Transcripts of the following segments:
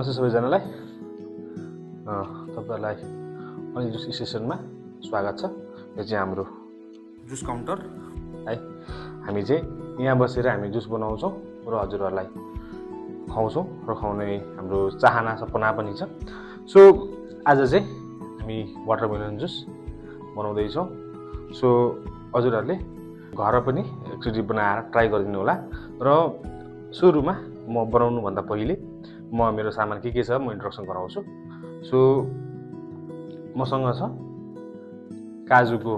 नमस्ते सबैजनालाई। तपाईहरुलाई अनि जुस स्टेसनमा स्वागत छ। यो चाहिँ हाम्रो जुस काउन्टर है। हामी चाहिँ यहाँ बसेर हामी जुस बनाउँछौँ र हजुरहरुलाई खुवाउँछौँ र खुवाउने हाम्रो चाहना सपना पनि छ। सो आज चाहिँ हामी वाटरमेलन जुस बनाउँदै छौँ। सो हजुरहरुले घर पनि एकचोटि बनाएर ट्राई गरिदिनु होला। र सुरुमा म बनाउनु भन्दा पहिले म मेरो सामान के छ म इन्ट्रोडक्सन गराउँछु। सो मसँग छ काजुको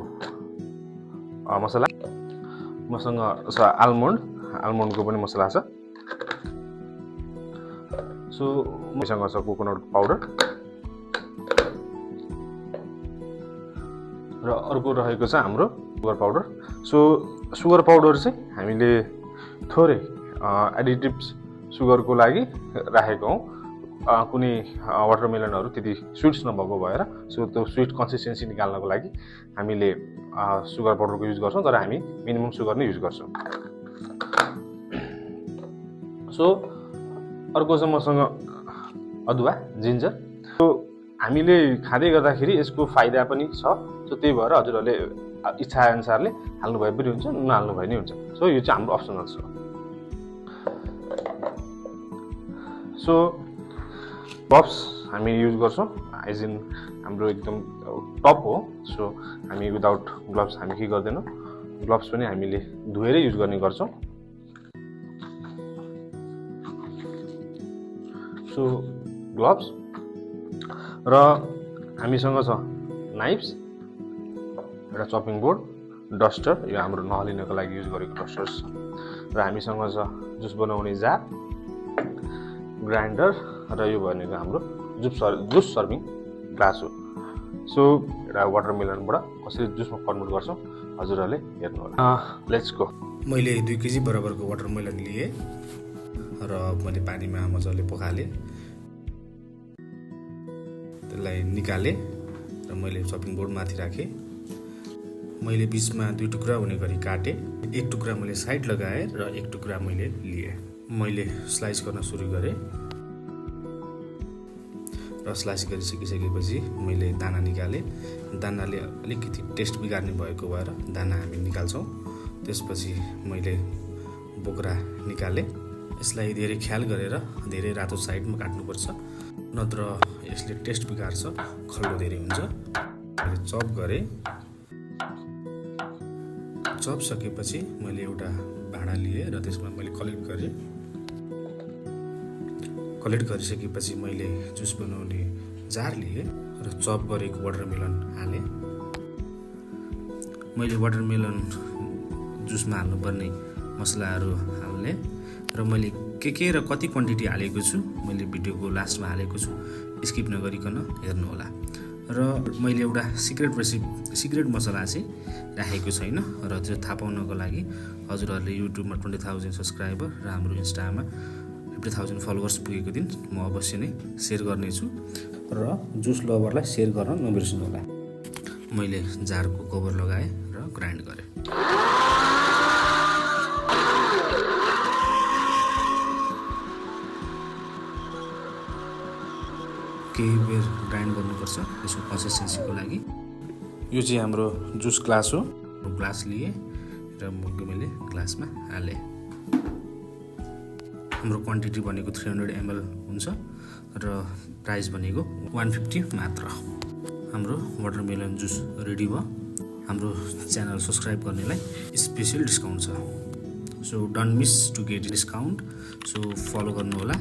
मसला, मसँग छ आल्मोन्डको पनि मसला छ। सो मसँग छ कोकोनट पाउडर र अर्को रहेको छ हाम्रो sugar powder. So sugar powder चाहिँ हामीले थोरै एडिटिभ्स सुगरको लागि राखेको हौं। कुनै वाटरमेलनहरु त्यति स्वीट्स नभएको भएर सो त्यो स्वीट कन्सिस्टेन्सी निकाल्नको लागि हामीले सुगर पाउडरको युज गर्छौं, तर हामी मिनिमम सुगर नै युज गर्छौं। सो अर्को चाहिँ मसँग अदुवा, जिन्जर। सो हामीले खाँदै गर्दाखेरि यसको फाइदा पनि छ। सो त्यही भएर हजुरहरुले इच्छा अनुसारले हाल्नु भए पनि हुन्छ, नहाल्नु भए नि हुन्छ। सो यो चाहिँ हाम्रो अप्सनल छ। सो बब्स हामी युज गर्छौं, एज इन हाम्रो एकदम टप हो। सो हामी विदाउट ग्लोभ्स हामी के गर्दैनौं, ग्लोभ्स पनि हामीले धोएर युज गर्ने गर्छौं। सो ग्लोभ्स र हामीसँग छ नाइफ्स, एउटा चपिङ बोर्ड, डस्टर, यो हाम्रो नहलिनको लागि युज गरेको डस्टर छ। र हामीसँग छ जुस बनाउने जार, ग्राइन्डर र यो भनेको हाम्रो जुस सर्भिङ ग्लास हो। सो एउटा वाटरमेलनबाट कसरी जुसमा कन्भर्ट गर्छौं हजुरहरुले हेर्नु होला। Let's go. मैले 2 केजी बराबरको वाटरमेलन लिए र मैले पानीमा मजाले पखाले, त्यसलाई निकाले र मैले चपिङ बोर्ड माथि राखे। मैले बीचमा 2 टुक्रा हुने गरी काटे, 1 टुक्रा मैले साइड लगाए र 1 टुक्रा मैले लिए। मैले स्लाइस गर्न सुरु गरे र स्लाइस गरिसकेपछि मैले दाना निकाले। दानाले अलिकति टेस्ट बिगार्ने भएको भएर दाना हामी निकाल्छौं। त्यसपछि मैले बोक्रा निकाले। यसलाई धेरै ख्याल गरेर धेरै रातो साइडमा काट्नुपर्छ, नत्र यसले टेस्ट बिगार्छ, खल्लो धेरै हुन्छ। मैले चप गरे। चप सकेपछि मैले एउटा भाँडा लिए र त्यसमा मैले कलेक्ट गरे। कलेक्ट गरिसकेपछि मैले जुस बनाउने जार लिए र चप गरेको वाटरमेलन हाले। मैले वाटरमेलन जुसमा हाल्नुपर्ने मसलाहरू हाल्ने र मैले के र कति क्वान्टिटी हालेको छु मैले भिडियोको लास्टमा हालेको छु, स्किप नगरिकन हेर्नु होला। र मैले एउटा सिक्रेट मसला चाहिँ राखेको छैन र त्यो थाहा पाउनको लागि हजुरहरुले युट्युबमा 20,000 सब्स्क्राइबर र हाम्रो इन्स्टामा 50,000 फलोवर्स पुगेको दिन म अवश्य नै शेयर गर्नेछु र जुस लभरलाई शेयर गर्न नबिर्सनु होला। मैले जारको कभर लगाए र ग्राइन्ड गरे। केही बेर ग्राइन्ड गर्नुपर्छ यसको कन्सिस्टेन्सीको लागि। यो चाहिँ हाम्रो जुस ग्लास हो। ग्लास लिए र मैले ग्लासमा हाले। हाम्रो क्वान्टिटी भनेको 300 ml हुन्छ र प्राइस भनेको 150 मात्र। हाम्रो वाटरमेलन जुस रेडी भयो। हाम्रो च्यानल सब्स्क्राइब गर्नेलाई स्पेशल डिस्काउन्ट छ। So don't miss to get discount. So follow गर्नु होला।